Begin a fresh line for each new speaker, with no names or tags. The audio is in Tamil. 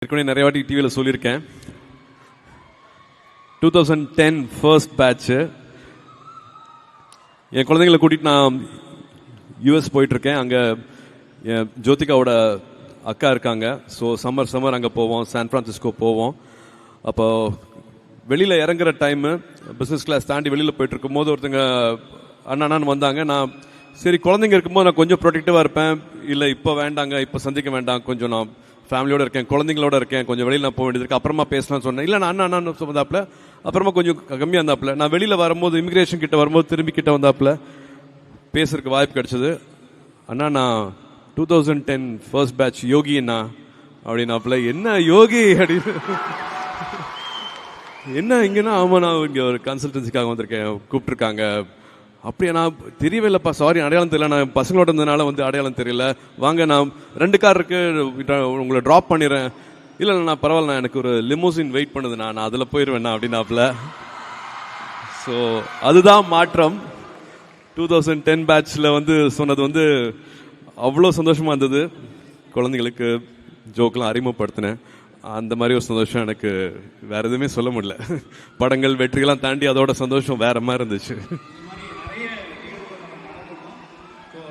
ஏற்கனவே நிறைய வாட்டி டிவியில் சொல்லியிருக்கேன். 2010 ஃபர்ஸ்ட் பேட்ச்சு. என் குழந்தைங்களை கூட்டிகிட்டு நான் யூஎஸ் போயிட்டுருக்கேன். அங்கே என் ஜோதிகாவோட அக்கா இருக்காங்க. ஸோ சம்மர் அங்கே போவோம், சான் ஃப்ரான்சிஸ்கோ போவோம். அப்போ வெளியில் இறங்குற டைமு பிஸ்னஸ் கிளாஸ் தாண்டி வெளியில் போயிட்டுருக்கும் போது ஒருத்தங்க அண்ணான்னு வந்தாங்க. நான் சரி குழந்தைங்க இருக்கும்போது நான் கொஞ்சம் ப்ரொடெக்டிவாக இருப்பேன். இல்லை இப்போ வேண்டாங்க, இப்போ சந்திக்க வேண்டாம், கொஞ்சம் நான் ஃபேமிலியோட இருக்கேன், குழந்தைங்களோட இருக்கேன், கொஞ்சம் வெளியில் நான் போக வேண்டியது இருக்கு, அப்புறமா பேசலாம்னு சொன்னேன். இல்லை நான் அண்ணா வந்தாப்புல, அப்புறமா கொஞ்சம் கம்மியாக இருந்தாப்புல. நான் வெளியில் வரும்போது இமிகிரேஷன் கிட்ட வரும்போது திரும்பி கிட்ட வந்தாப்புல பேசுறதுக்கு வாய்ப்பு கிடைச்சது. அண்ணா நான் 2010 ஃபர்ஸ்ட் பேட்ச் யோகி அண்ணா அப்படின்னாப்புல. என்ன யோகி அப்படின்னு என்ன இங்கன்னா, ஆமாம் நான் இங்கே ஒரு கன்சல்டன்சிக்காக வந்திருக்கேன், கூப்பிட்டுருக்காங்க. அப்படியே நான் தெரியவே இல்லைப்பா, சாரி அடையாளம் தெரியல, நான் பசங்களோட இருந்ததுனால அடையாளம் தெரியல, வாங்க நான் 2 கார் இருக்கு உங்களை ட்ராப் பண்ணிடுறேன். இல்லை நான் பரவாயில்ல, நான் எனக்கு ஒரு லிமோசின் வெயிட் பண்ணுது, நான் அதில் போயிடுவேண்ணா அப்படின்னாப்புல. ஸோ அதுதான் மாற்றம். 2010 பேட்சில் சொன்னது அவ்வளோ சந்தோஷமாக இருந்தது. குழந்தைங்களுக்கு ஜோக்கெலாம் அறிமுகப்படுத்தினேன். அந்த மாதிரி ஒரு சந்தோஷம் எனக்கு வேறு எதுவுமே சொல்ல முடியல. படங்கள் வெற்றிகள்லாம் தாண்டி அதோட சந்தோஷம் வேற மாதிரி இருந்துச்சு.